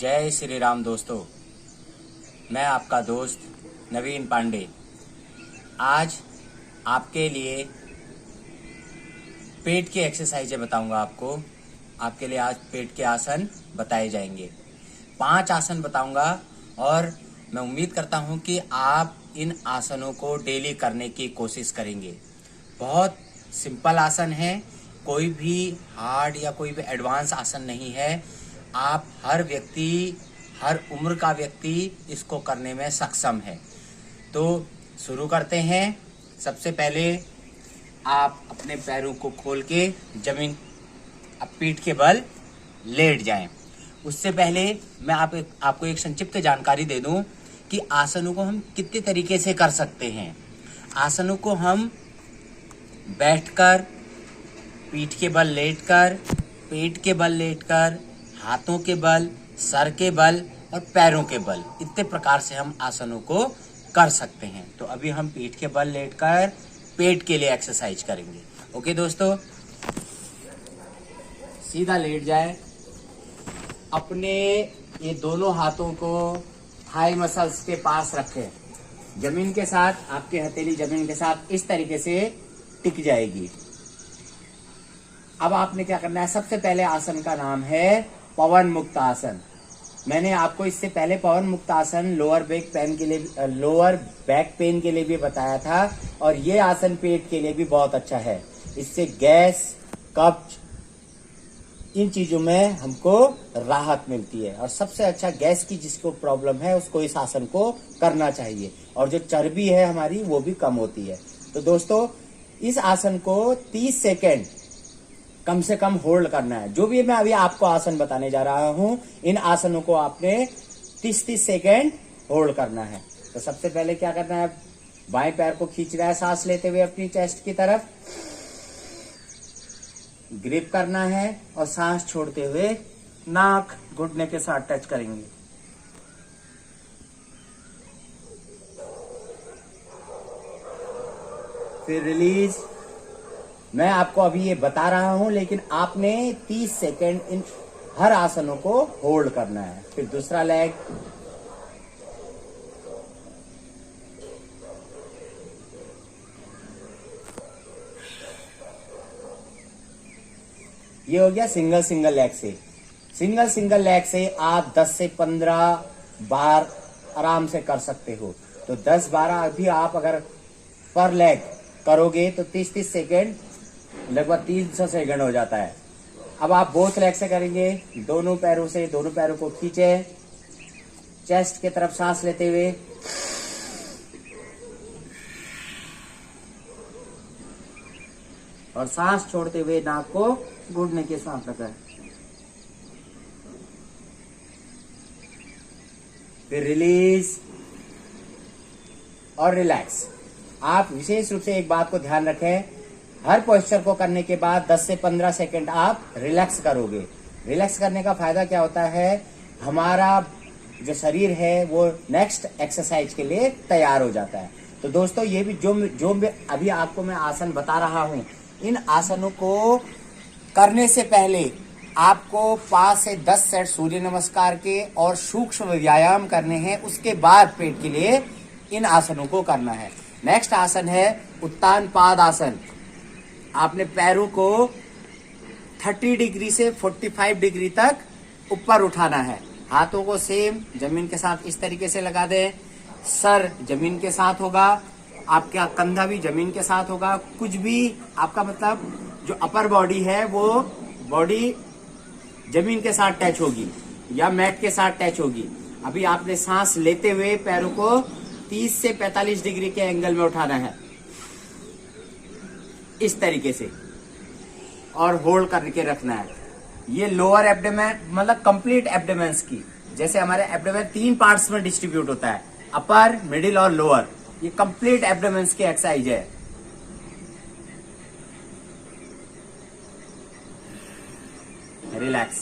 जय श्री राम दोस्तों, मैं आपका दोस्त नवीन पांडे आज आपके लिए पेट की एक्सरसाइजें बताऊंगा। आपके लिए आज पेट के आसन बताए जाएंगे। 5 आसन बताऊंगा और मैं उम्मीद करता हूं कि आप इन आसनों को डेली करने की कोशिश करेंगे। बहुत सिंपल आसन है, कोई भी हार्ड या कोई भी एडवांस आसन नहीं है। आप हर उम्र का व्यक्ति इसको करने में सक्षम है। तो शुरू करते हैं। सबसे पहले आप अपने पैरों को खोल के जमीन पीठ के बल लेट जाएं। उससे पहले मैं आपको एक संक्षिप्त जानकारी दे दूं कि आसनों को हम कितने तरीके से कर सकते हैं। आसनों को हम बैठकर, पीठ के बल लेटकर, पेट के बल लेटकर, हाथों के बल, सर के बल और पैरों के बल, इतने प्रकार से हम आसनों को कर सकते हैं। तो अभी हम पीठ के बल लेटकर पेट के लिए एक्सरसाइज करेंगे। ओके दोस्तों, सीधा लेट जाए। अपने ये दोनों हाथों को थाई मसल्स के पास रखें। जमीन के साथ, आपकी हथेली जमीन के साथ इस तरीके से टिक जाएगी। अब आपने क्या करना है, सबसे पहले आसन का नाम है पवन मुक्त आसन। मैंने आपको इससे पहले पवन मुक्त आसन लोअर बैक पेन के लिए भी बताया था और ये आसन पेट के लिए भी बहुत अच्छा है। इससे गैस, कब्ज, इन चीजों में हमको राहत मिलती है। और सबसे अच्छा, गैस की जिसको प्रॉब्लम है उसको इस आसन को करना चाहिए और जो चर्बी है हमारी वो भी कम होती है। तो दोस्तों, इस आसन को 30 सेकेंड कम से कम होल्ड करना है। जो भी मैं अभी आपको आसन बताने जा रहा हूं, इन आसनों को आपने 30-30 सेकेंड होल्ड करना है। तो सबसे पहले क्या करना है, बाएं पैर को खींचना है सांस लेते हुए अपनी चेस्ट की तरफ, ग्रिप करना है और सांस छोड़ते हुए नाक घुटने के साथ टच करेंगे। फिर रिलीज। मैं आपको अभी ये बता रहा हूं, लेकिन आपने 30 सेकेंड इन हर आसनों को होल्ड करना है। फिर दूसरा लेग, ये हो गया सिंगल लेग से। सिंगल लेग से आप 10 से 15 बार आराम से कर सकते हो। तो 10-12 अभी आप अगर पर लेग करोगे तो 30-30 सेकेंड, लगभग 300 सेकंड हो जाता है। अब आप बोथ लेग से करेंगे। दोनों पैरों को खींचे, चेस्ट की तरफ सांस लेते हुए, और सांस छोड़ते हुए नाक को घुटने के साथ रखें। फिर रिलीज और रिलैक्स। आप विशेष रूप से एक बात को ध्यान रखें, हर पोस्चर को करने के बाद 10 से 15 सेकंड आप रिलैक्स करोगे। रिलैक्स करने का फायदा क्या होता है, हमारा जो शरीर है वो नेक्स्ट एक्सरसाइज के लिए तैयार हो जाता है। तो दोस्तों, ये भी जो अभी आपको मैं आसन बता रहा हूं, इन आसनों को करने से पहले आपको 5 से 10 सेट सूर्य नमस्कार के और सूक्ष्म व्यायाम करने हैं। उसके बाद पेट के लिए इन आसनों को करना है। नेक्स्ट आसन है उत्तान पाद आसन। आपने पैरों को 30 डिग्री से 45 डिग्री तक ऊपर उठाना है। हाथों को सेम जमीन के साथ इस तरीके से लगा दें। सर जमीन के साथ होगा, आपका कंधा भी जमीन के साथ होगा। कुछ भी आपका मतलब जो अपर बॉडी है वो बॉडी जमीन के साथ टच होगी या मैट के साथ टच होगी। अभी आपने सांस लेते हुए पैरों को 30 से 45 डिग्री के एंगल में उठाना है, इस तरीके से, और होल्ड करके रखना है। ये लोअर एब्डोमेन, मतलब कंप्लीट एब्डोमेन की, जैसे हमारे एब्डोमेन 3 पार्ट्स में डिस्ट्रीब्यूट होता है, अपर, मिडिल और लोअर। ये कंप्लीट एब्डोमेन की एक्सरसाइज है। रिलैक्स,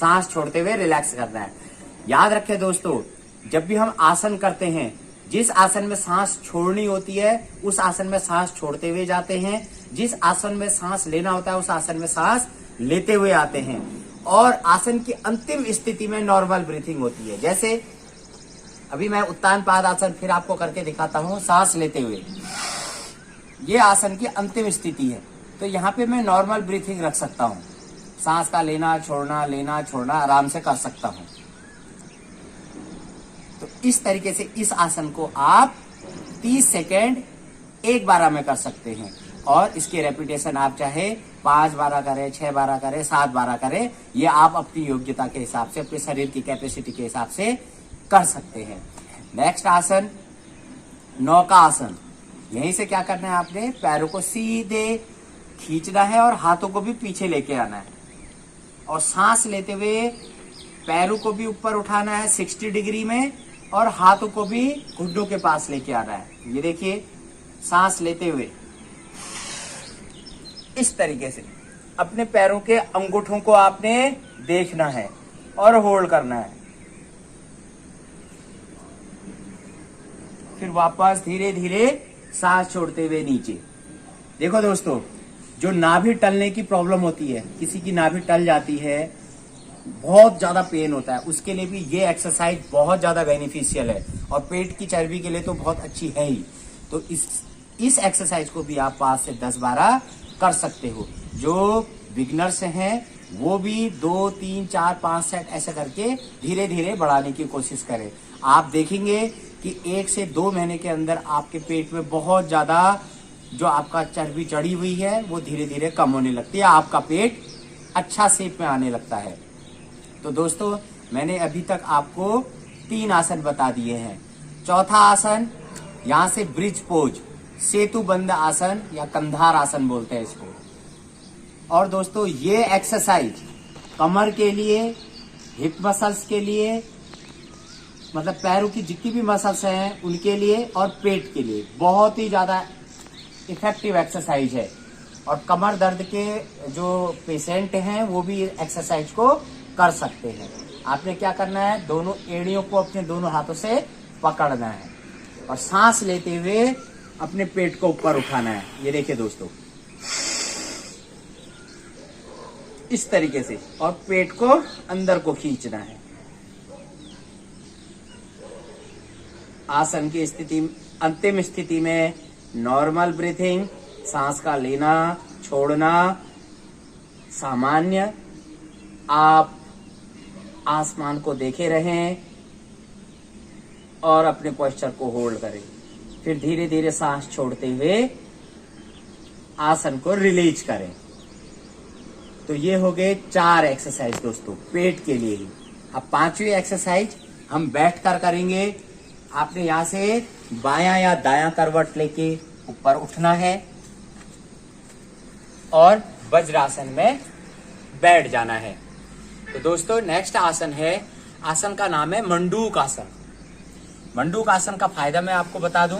सांस छोड़ते हुए रिलैक्स करना है। याद रखें दोस्तों, जब भी हम आसन करते हैं, जिस आसन में सांस छोड़नी होती है उस आसन में सांस छोड़ते हुए जाते हैं, जिस आसन में सांस लेना होता है उस आसन में सांस लेते हुए आते हैं। और आसन की अंतिम स्थिति में नॉर्मल ब्रीथिंग होती है। जैसे अभी मैं उत्तान पाद आसन फिर आपको करके दिखाता हूं सांस लेते हुए। ये आसन की अंतिम स्थिति है, तो यहाँ पे मैं नॉर्मल ब्रीथिंग रख सकता हूँ। सांस का लेना छोड़ना आराम से कर सकता हूँ। तो इस तरीके से इस आसन को आप 30 सेकेंड एक बार में कर सकते हैं, और इसकी रेपिटेशन आप चाहे 5 बार करें, 6 बार करें, 7 बार करें। ये आप अपनी योग्यता के हिसाब से, अपने शरीर की कैपेसिटी के हिसाब से कर सकते हैं। नेक्स्ट आसन नौका आसन। यहीं से क्या करना है, आपने पैरों को सीधे खींचना है और हाथों को भी पीछे लेके आना है, और सांस लेते हुए पैरों को भी ऊपर उठाना है 60 डिग्री में, और हाथों को भी घुटनों के पास लेके आना है। ये देखिए, सांस लेते हुए इस तरीके से अपने पैरों के अंगूठों को आपने देखना है और होल्ड करना है। फिर वापस धीरे धीरे सांस छोड़ते हुए नीचे। देखो दोस्तों, जो नाभि टलने की प्रॉब्लम होती है, किसी की नाभि टल जाती है, बहुत ज्यादा पेन होता है, उसके लिए भी ये एक्सरसाइज बहुत ज्यादा बेनिफिशियल है, और पेट की चर्बी के लिए तो बहुत अच्छी है ही। तो इस एक्सरसाइज को भी आप 5 से 10 बार कर सकते हो। जो बिगनर्स हैं वो भी 2, 3, 4, 5 सेट ऐसे करके धीरे धीरे बढ़ाने की कोशिश करें। आप देखेंगे कि 1 से 2 महीने के अंदर आपके पेट में बहुत ज्यादा जो आपका चर्बी चढ़ी हुई है वो धीरे धीरे कम होने लगती है, आपका पेट अच्छा शेप में आने लगता है। तो दोस्तों, मैंने अभी तक आपको 3 आसन बता दिए हैं। चौथा आसन, यहाँ से ब्रिज पोज, सेतु बंद आसन या कंधार आसन बोलते हैं इसको। और दोस्तों, ये एक्सरसाइज कमर के लिए, हिप मसल्स के लिए, मतलब पैरों की जितनी भी मसल्स हैं उनके लिए, और पेट के लिए बहुत ही ज्यादा इफेक्टिव एक्सरसाइज है। और कमर दर्द के जो पेशेंट हैं वो भी एक्सरसाइज को कर सकते हैं। आपने क्या करना है, दोनों एड़ियों को अपने दोनों हाथों से पकड़ना है, और सांस लेते हुए अपने पेट को ऊपर उठाना है। ये देखिए दोस्तों, इस तरीके से, और पेट को अंदर को खींचना है। आसन की स्थिति, अंतिम स्थिति में नॉर्मल ब्रीथिंग, सांस का लेना छोड़ना सामान्य। आप आसमान को देखे रहें और अपने पोस्चर को होल्ड करें। फिर धीरे धीरे सांस छोड़ते हुए आसन को रिलीज करें। तो ये हो गए 4 एक्सरसाइज दोस्तों, पेट के लिए ही। अब 5वीं एक्सरसाइज हम बैठकर करेंगे। आपने यहां से बायां या दायां करवट लेके ऊपर उठना है और वज्रासन में बैठ जाना है। तो दोस्तों, नेक्स्ट आसन है, आसन का नाम है मंडूक आसन। मंडूक आसन का फायदा मैं आपको बता दूं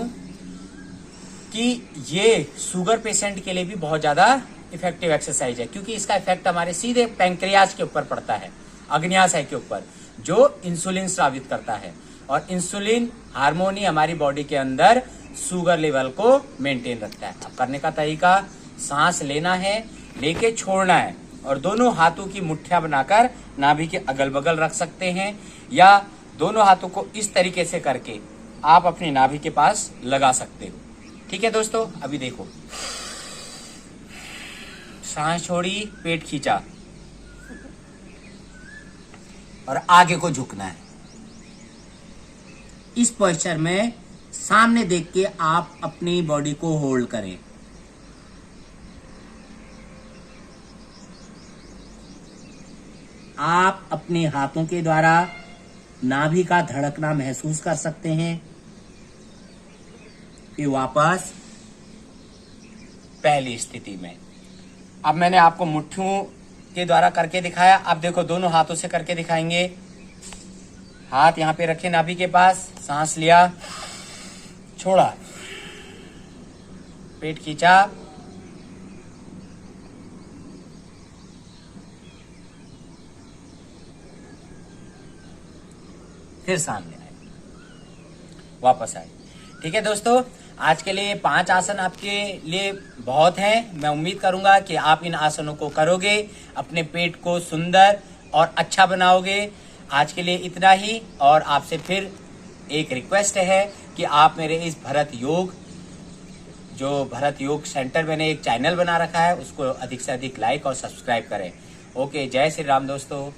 कि ये शुगर पेशेंट के लिए भी बहुत ज्यादा इफेक्टिव एक्सरसाइज है, क्योंकि इसका इफेक्ट हमारे सीधे पैंक्रियाज के ऊपर पड़ता है, अग्न्याशय के ऊपर, जो इंसुलिन स्रावित करता है। और इंसुलिन हार्मोन ही हमारी बॉडी के अंदर शुगर लेवल को मेंटेन रखता है। अब करने का तरीका, सांस लेना है, लेके छोड़ना है, और दोनों हाथों की मुट्ठियां बनाकर नाभि के अगल बगल रख सकते हैं, या दोनों हाथों को इस तरीके से करके आप अपनी नाभि के पास लगा सकते हो। ठीक है दोस्तों, अभी देखो, सांस छोड़ी, पेट खींचा, और आगे को झुकना है। इस पोस्चर में सामने देख के आप अपनी बॉडी को होल्ड करें। आप अपने हाथों के द्वारा नाभि का धड़कना महसूस कर सकते हैं। फिर वापस पहली स्थिति में। अब मैंने आपको मुट्ठियों के द्वारा करके दिखाया। अब देखो, दोनों हाथों से करके दिखाएंगे। हाथ यहां पे रखे नाभि के पास, सांस लिया, छोड़ा, पेट खींचा, फिर सामने आए, वापस आए। ठीक है दोस्तों, आज के लिए 5 आसन आपके लिए बहुत हैं। मैं उम्मीद करूंगा कि आप इन आसनों को करोगे, अपने पेट को सुंदर और अच्छा बनाओगे। आज के लिए इतना ही, और आपसे फिर एक रिक्वेस्ट है कि आप मेरे इस भरत योग सेंटर मैंने एक चैनल बना रखा है, उसको अधिक से अधिक लाइक और सब्सक्राइब करें। ओके, जय श्री राम दोस्तों।